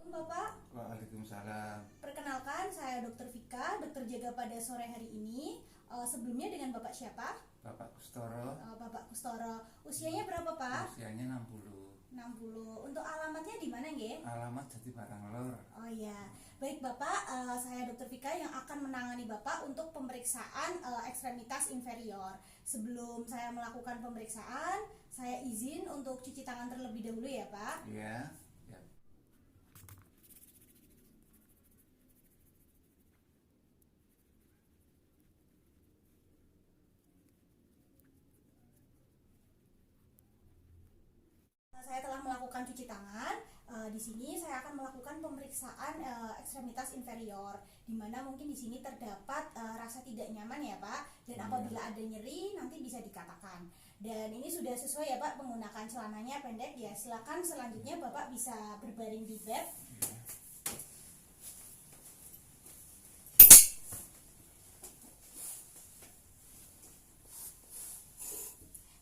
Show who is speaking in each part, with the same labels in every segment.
Speaker 1: Bapak,
Speaker 2: Waalaikumsalam.
Speaker 1: perkenalkan saya Dr. Vika, dokter jaga pada sore hari ini. Sebelumnya dengan Bapak siapa?
Speaker 2: Bapak Kustoro,
Speaker 1: Bapak Kustoro. Usianya berapa Pak?
Speaker 2: usianya 60.
Speaker 1: 60. Untuk alamatnya di mana nggih?
Speaker 2: Alamat Jati Barang Lor.
Speaker 1: Oh iya, baik Bapak, saya Dr. Vika yang akan menangani Bapak untuk pemeriksaan ekstremitas inferior. Sebelum saya melakukan pemeriksaan, saya izin untuk cuci tangan terlebih dahulu ya Pak.
Speaker 2: Ya, ya.
Speaker 1: Saya telah melakukan cuci tangan. Di sini saya akan melakukan pemeriksaan ekstremitas inferior, di mana mungkin di sini terdapat rasa tidak nyaman ya Pak. Dan apabila ada nyeri nanti bisa dikatakan. Dan ini sudah sesuai ya Pak menggunakan celananya pendek ya. Silakan selanjutnya Bapak bisa berbaring di bed.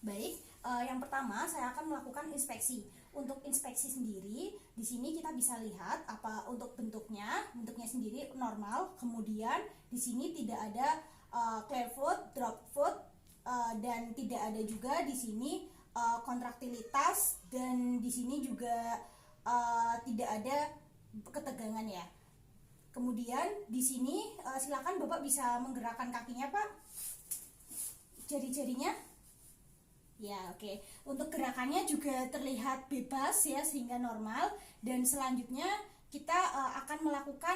Speaker 1: Baik, yang pertama saya akan melakukan inspeksi. Untuk inspeksi sendiri, di sini kita bisa lihat apa untuk bentuknya sendiri normal. Kemudian di sini tidak ada clear foot, drop foot, dan tidak ada juga di sini kontraktilitas, dan di sini juga tidak ada ketegangan ya. Kemudian di sini silakan Bapak bisa menggerakkan kakinya Pak, jari-jarinya. Ya, oke. Untuk gerakannya juga terlihat bebas ya, sehingga normal. Dan selanjutnya kita akan melakukan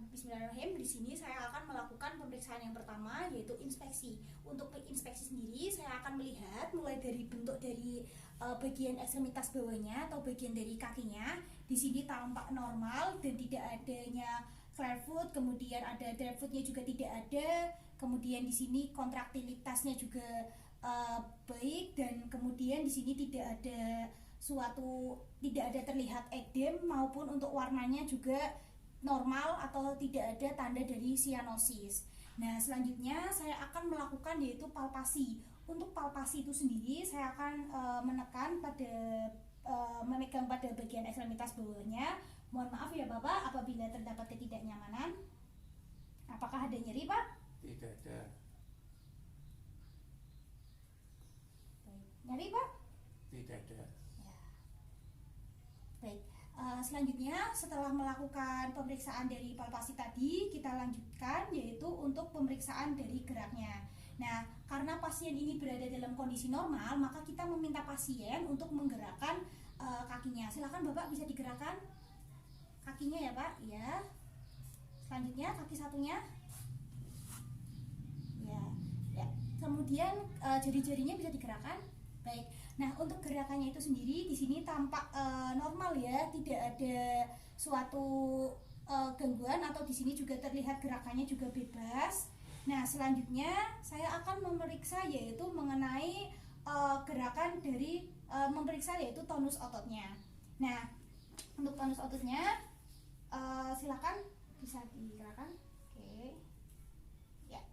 Speaker 1: Bismillahirrahmanirrahim. Di sini saya akan melakukan pemeriksaan yang pertama, yaitu inspeksi. Untuk inspeksi sendiri saya akan melihat mulai dari bentuk dari bagian ekstremitas bawahnya atau bagian dari kakinya. Di sini tampak normal dan tidak adanya clear foot, kemudian ada drop footnya juga tidak ada. Kemudian di sini kontraktilitasnya juga baik, dan kemudian di sini tidak ada terlihat edem, maupun untuk warnanya juga normal atau tidak ada tanda dari sianosis. Nah, selanjutnya saya akan melakukan yaitu palpasi. Untuk palpasi itu sendiri saya akan memegang pada bagian ekstremitas bawahnya. Mohon maaf ya Bapak apabila terdapat ketidaknyamanan. Apakah ada nyeri Pak?
Speaker 2: Tidak ada.
Speaker 1: Baik. Nyeri Pak?
Speaker 2: Tidak ada.
Speaker 1: Ya. Baik. Selanjutnya setelah melakukan pemeriksaan dari palpasi tadi, kita lanjutkan yaitu untuk pemeriksaan dari geraknya. Nah, karena pasien ini berada dalam kondisi normal, maka kita meminta pasien untuk menggerakkan kakinya. Silakan Bapak bisa digerakkan kakinya ya Pak. Ya. Selanjutnya kaki satunya. Ya. Kemudian jari-jarinya bisa digerakkan. Baik. Nah, untuk gerakannya itu sendiri di sini tampak normal ya, tidak ada suatu gangguan, atau di sini juga terlihat gerakannya juga bebas. Nah, selanjutnya saya akan memeriksa yaitu mengenai gerakan dari memeriksa yaitu tonus ototnya. Nah, untuk tonus ototnya silakan bisa digerakkan. Oke. Ya.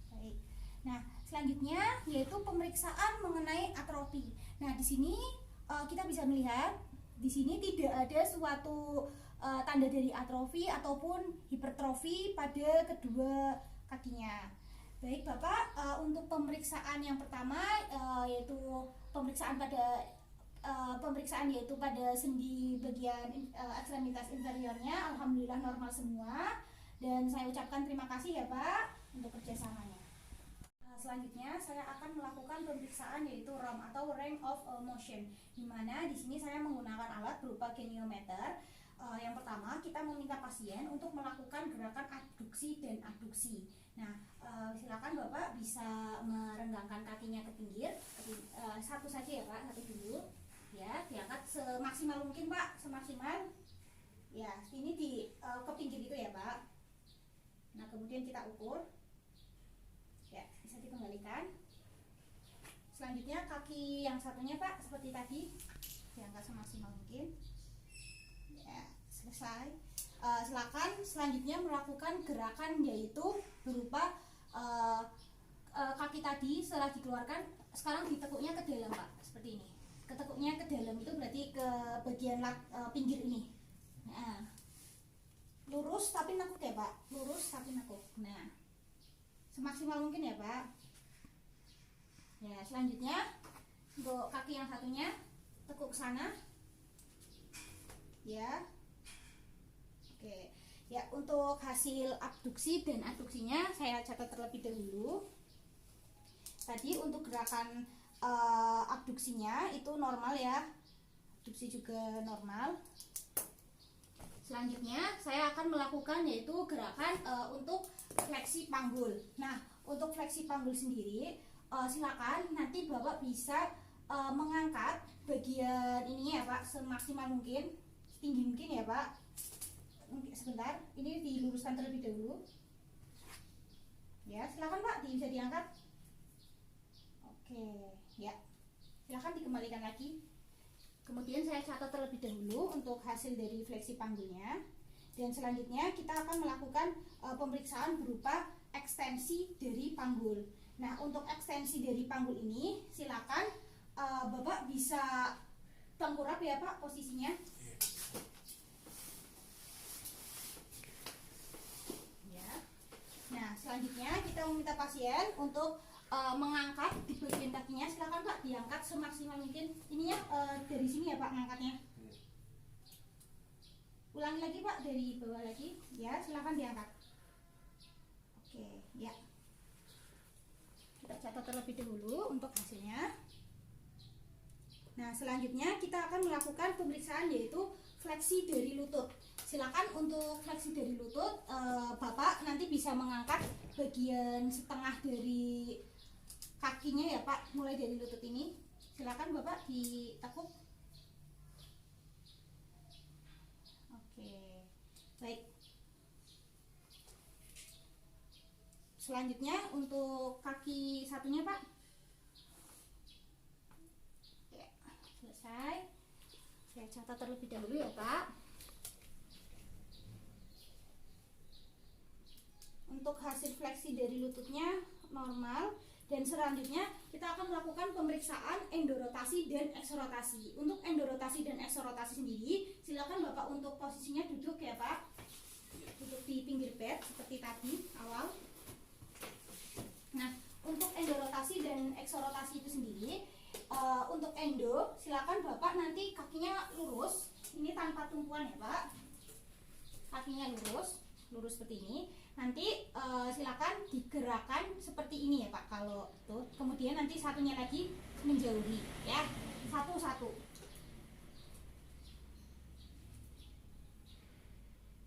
Speaker 1: Baik. Nah, selanjutnya yaitu pemeriksaan mengenai atrofi. Nah, di sini kita bisa melihat di sini tidak ada suatu tanda dari atrofi ataupun hipertrofi pada kedua kakinya. Baik Bapak, untuk pemeriksaan yang pertama yaitu pemeriksaan yaitu pada sendi bagian ekstremitas inferiornya, alhamdulillah normal semua, dan saya ucapkan terima kasih ya Pak untuk kerjasamanya. Selanjutnya saya akan melakukan pemeriksaan yaitu ROM atau range of motion, di mana di sini saya menggunakan alat berupa goniometer. Yang pertama kita meminta pasien untuk melakukan gerakan abduksi dan adduksi. Nah, silakan Bapak bisa merenggangkan kakinya ke pinggir, satu saja ya Pak, satu dulu. Ya, diangkat semaksimal mungkin Pak, semaksimal. Ya, ini ke pinggir itu ya Pak. Nah, kemudian kita ukur. Ya, bisa dikembalikan. Selanjutnya kaki yang satunya Pak, seperti tadi, diangkat semaksimal mungkin. Ya, selesai. Silakan selanjutnya melakukan gerakan yaitu berupa kaki tadi setelah dikeluarkan, sekarang ditekuknya ke dalam Pak, seperti ini. Ketekuknya ke dalam itu berarti ke bagian pinggir ini. Nah, lurus tapi nekuk ya Pak, lurus tapi nekuk. Nah, semaksimal mungkin ya Pak. Ya, selanjutnya untuk kaki yang satunya tekuk ke sana. Ya. Oke. Ya, untuk hasil abduksi dan adduksinya saya catat terlebih dahulu. Tadi untuk gerakan abduksinya itu normal ya, abduksi juga normal. Selanjutnya saya akan melakukan yaitu gerakan untuk fleksi panggul. Nah, untuk fleksi panggul sendiri silakan nanti Bapak bisa mengangkat bagian ininya ya Pak semaksimal mungkin, setinggi mungkin ya Pak. Sebentar, ini diluruskan terlebih dahulu. Ya, silakan Pak, bisa diangkat. Oke, ya. Silakan dikembalikan lagi. Kemudian saya catat terlebih dahulu untuk hasil dari fleksi panggulnya. Dan selanjutnya kita akan melakukan pemeriksaan berupa ekstensi dari panggul. Nah, untuk ekstensi dari panggul ini silakan Bapak bisa tengkurap ya Pak posisinya. Ya. Nah, selanjutnya kita meminta pasien untuk mengangkat di bagian kakinya. Silakan Pak diangkat semaksimal mungkin. Ininya dari sini ya Pak ngangkatnya. Ulangi lagi Pak, dari bawah lagi. Ya, silakan diangkat. Oke, ya. Kita catat terlebih dahulu untuk hasilnya. Nah, selanjutnya kita akan melakukan pemeriksaan yaitu fleksi dari lutut. Silakan untuk fleksi dari lutut, Bapak nanti bisa mengangkat bagian setengah dari kakinya ya Pak, mulai dari lutut ini. Silakan Bapak ditekuk. Oke, baik. Selanjutnya untuk kaki satunya Pak. Ya, selesai. Saya catat terlebih dahulu ya Pak. Untuk hasil fleksi dari lututnya normal. Dan selanjutnya kita akan melakukan pemeriksaan endorotasi dan eksorotasi. Untuk endorotasi dan eksorotasi sendiri, silakan Bapak untuk posisinya duduk ya Pak. Duduk di pinggir bed seperti tadi awal. Nah, untuk endorotasi dan eksorotasi itu sendiri, untuk endo silakan Bapak nanti kakinya lurus. Ini tanpa tumpuan ya Pak. Kakinya lurus seperti ini. Nanti silakan digerakkan seperti ini ya Pak kalau tuh. Kemudian nanti satunya lagi menjauhi ya, satu-satu.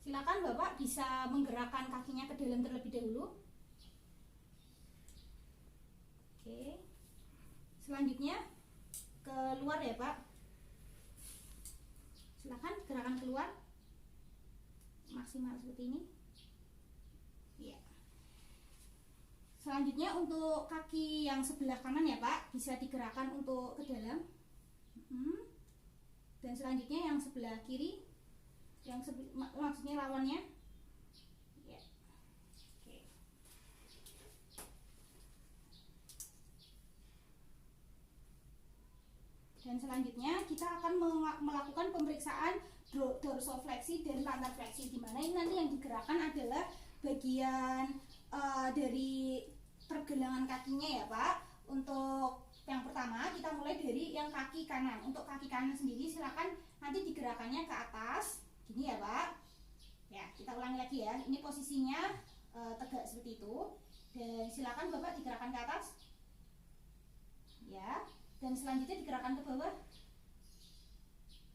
Speaker 1: Silakan Bapak bisa menggerakkan kakinya ke dalam terlebih dahulu. Oke. Selanjutnya keluar ya Pak. Silakan gerakan keluar maksimal seperti ini. Ya. Selanjutnya untuk kaki yang sebelah kanan ya Pak, bisa digerakkan untuk ke dalam. Dan selanjutnya yang sebelah kiri, yang maksudnya lawannya. Ya. Oke. Dan selanjutnya kita akan melakukan pemeriksaan dorsofleksi dan plantar fleksi, di mana ini nanti yang digerakkan adalah bagian dari pergelangan kakinya ya Pak. Untuk yang pertama kita mulai dari yang kaki kanan. Untuk kaki kanan sendiri silakan nanti digerakannya ke atas gini ya Pak. Ya, kita ulangi lagi ya. Ini posisinya tegak seperti itu. Dan silakan Bapak digerakkan ke atas. Ya. Dan selanjutnya digerakkan ke bawah.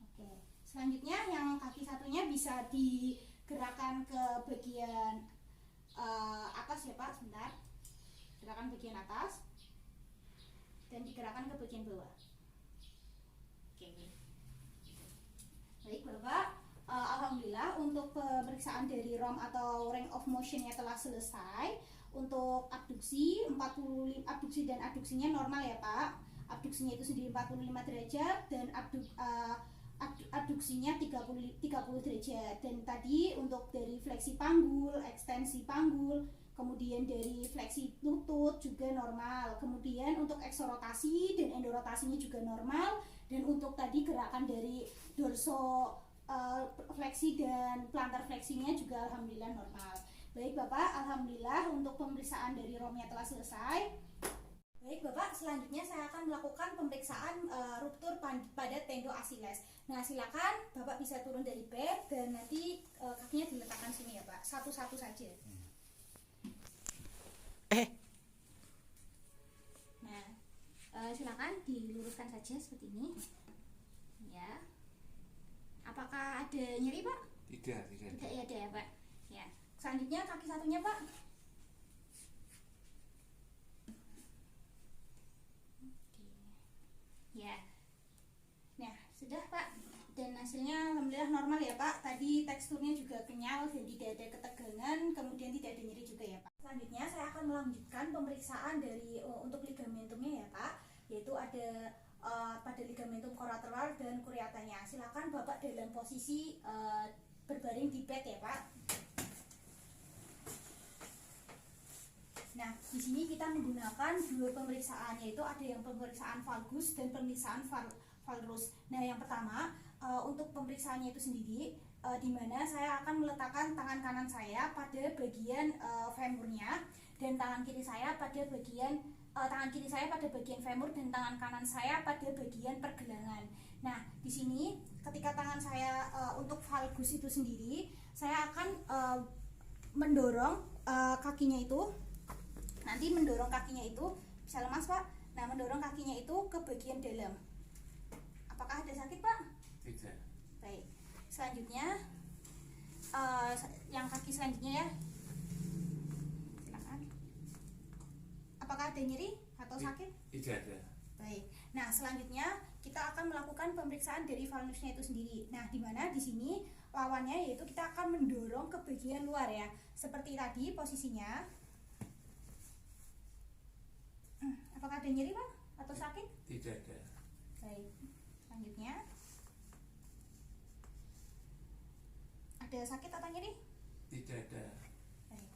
Speaker 1: Oke. Selanjutnya yang kaki satunya bisa digerakkan ke bagian atas ya Pak, sebentar. Gerakan bagian atas dan digerakkan ke bagian bawah. Oke. Baik Bapak, alhamdulillah untuk pemeriksaan dari ROM atau range of motionnya telah selesai. Untuk abduksi 45 abduksi dan adduksinya normal ya Pak. Abduksinya itu sendiri 45 derajat dan adduksinya 30 derajat. Dan tadi untuk dari fleksi panggul, ekstensi panggul, kemudian dari fleksi lutut juga normal, kemudian untuk eksorotasi dan endorotasinya juga normal, dan untuk tadi gerakan dari dorso fleksi dan plantar fleksinya juga alhamdulillah normal. Baik Bapak, alhamdulillah untuk pemeriksaan dari romnya telah selesai. Baik Bapak, selanjutnya saya akan melakukan pemeriksaan ruptur pada tendo Achilles. Nah silakan Bapak bisa turun dari bed dan nanti kakinya diletakkan sini ya Pak, satu-satu saja. Nah, silakan diluruskan saja seperti ini. Ya. Apakah ada nyeri Pak?
Speaker 2: Tidak
Speaker 1: Tidak ada ya Pak. Ya. Selanjutnya kaki satunya Pak. Ya. Nah, sudah Pak. Dan hasilnya alhamdulillah normal ya Pak. Tadi teksturnya juga kenyal dan tidak ada ketegangan, kemudian tidak ada nyeri juga ya Pak. Selanjutnya saya akan melanjutkan pemeriksaan dari untuk ligamentumnya ya Pak, yaitu ada pada ligamentum collateral dan cruratanya. Silakan Bapak dalam posisi berbaring di bed ya Pak. Nah, di sini kita menggunakan dua pemeriksaan, yaitu ada yang pemeriksaan valgus dan pemeriksaan valrus. Nah, yang pertama untuk pemeriksaannya itu sendiri, di mana saya akan meletakkan tangan kanan saya pada bagian femurnya dan tangan kiri saya pada bagian femur dan tangan kanan saya pada bagian pergelangan. Nah, di sini ketika tangan saya untuk valgus itu sendiri, saya akan mendorong kakinya itu. Nanti mendorong kakinya itu bisa lemas Pak. Nah, mendorong kakinya itu ke bagian dalam. Apakah ada sakit Pak?
Speaker 2: Tidak.
Speaker 1: Baik. Selanjutnya yang kaki selanjutnya ya. Silakan. Apakah ada nyeri atau sakit?
Speaker 2: Tidak ada.
Speaker 1: Baik. Nah, selanjutnya kita akan melakukan pemeriksaan dari valnusnya itu sendiri. Nah, di mana di sini lawannya yaitu kita akan mendorong ke bagian luar ya. Seperti tadi posisinya. Apakah ada nyeri Pak atau sakit?
Speaker 2: Tidak ada.
Speaker 1: Baik. Selanjutnya ada sakit atau nyeri?
Speaker 2: Tidak ada.
Speaker 1: Baik.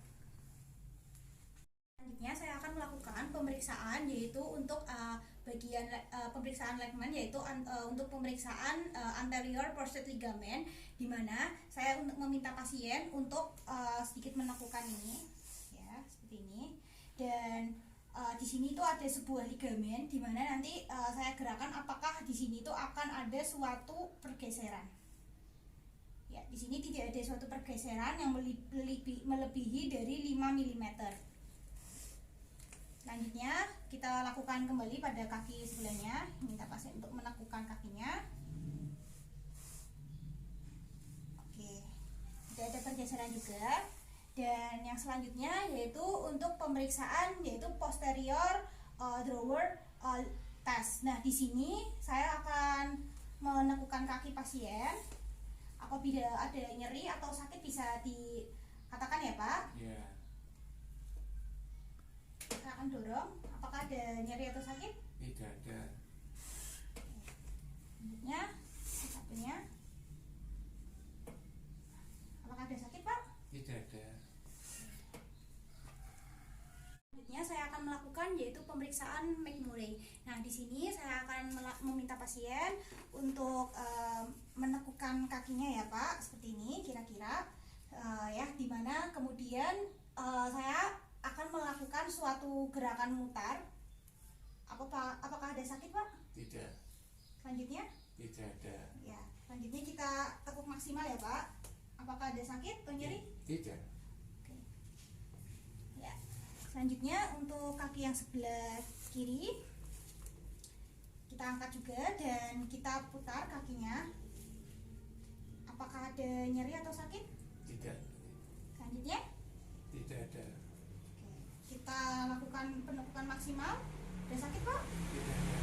Speaker 1: Selanjutnya saya akan melakukan pemeriksaan yaitu untuk bagian pemeriksaan ligament, yaitu untuk pemeriksaan anterior prostate ligament, di mana saya meminta pasien untuk sedikit menekukan ini ya, seperti ini. Dan di sini tuh ada sebuah ligamen di mana nanti saya gerakan apakah di sini tuh akan ada suatu pergeseran. Ya, di sini tidak ada suatu pergeseran yang melebihi dari 5 mm. Selanjutnya kita lakukan kembali pada kaki sebelahnya, minta pasien untuk menekukan kakinya. Oke, tidak ada pergeseran juga. Dan yang selanjutnya yaitu untuk pemeriksaan yaitu posterior drawer test. Nah, di sini saya akan menekukan kaki pasien. Apabila ada nyeri atau sakit bisa dikatakan ya Pak.
Speaker 2: Ya.
Speaker 1: Saya akan dorong. Apakah ada nyeri atau sakit?
Speaker 2: Tidak ada.
Speaker 1: Selanjutnya satunya. Apakah ada sakit Pak?
Speaker 2: Tidak ada.
Speaker 1: Selanjutnya saya akan melakukan yaitu pemeriksaan McMurray. Nah, di sini saya akan meminta pasien untuk menekukan kakinya ya Pak, seperti ini kira-kira ya, dimana kemudian saya akan melakukan suatu gerakan mutar. Apakah ada sakit Pak?
Speaker 2: Tidak.
Speaker 1: Selanjutnya?
Speaker 2: Tidak ada.
Speaker 1: Ya, selanjutnya kita tekuk maksimal ya Pak. Apakah ada sakit atau nyeri?
Speaker 2: Tidak.
Speaker 1: Oke. Ya. Selanjutnya untuk kaki yang sebelah kiri kita angkat juga dan kita putar kakinya. Apakah ada nyeri atau sakit?
Speaker 2: Tidak.
Speaker 1: Selanjutnya
Speaker 2: Tidak ada.
Speaker 1: oke, kita lakukan penekukan maksimal. Ada sakit Pak?
Speaker 2: Tidak ada.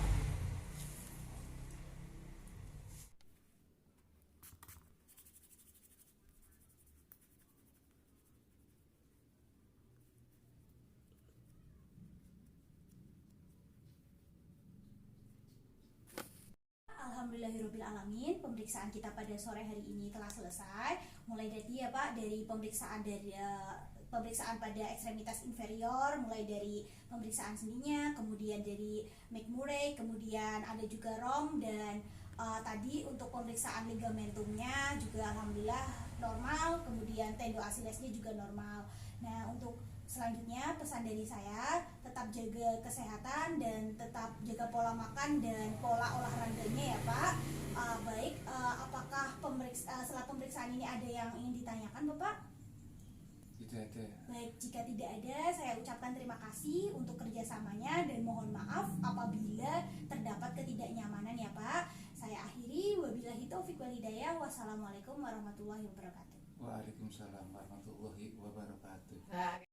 Speaker 1: Alhamdulillahirobbilalamin, pemeriksaan kita pada sore hari ini telah selesai. Mulai dari ya Pak, dari pemeriksaan dari pemeriksaan pada ekstremitas inferior, mulai dari pemeriksaan sendinya, kemudian dari McMurray, kemudian ada juga ROM, dan tadi untuk pemeriksaan ligamentumnya juga alhamdulillah normal, kemudian tendoasilesnya juga normal. Nah, untuk selanjutnya pesan dari saya, tetap jaga kesehatan dan tetap jaga pola makan dan pola olahraganya ya Pak. Apakah setelah pemeriksaan ini ada yang ingin ditanyakan Bapak?
Speaker 2: Tidak ada.
Speaker 1: Baik, jika tidak ada, saya ucapkan terima kasih untuk kerjasamanya dan mohon maaf apabila terdapat ketidaknyamanan ya Pak. Saya akhiri, wabillahi taufiq wal hidayah. Wassalamualaikum warahmatullahi wabarakatuh.
Speaker 2: Waalaikumsalam warahmatullahi wabarakatuh.
Speaker 3: Nah,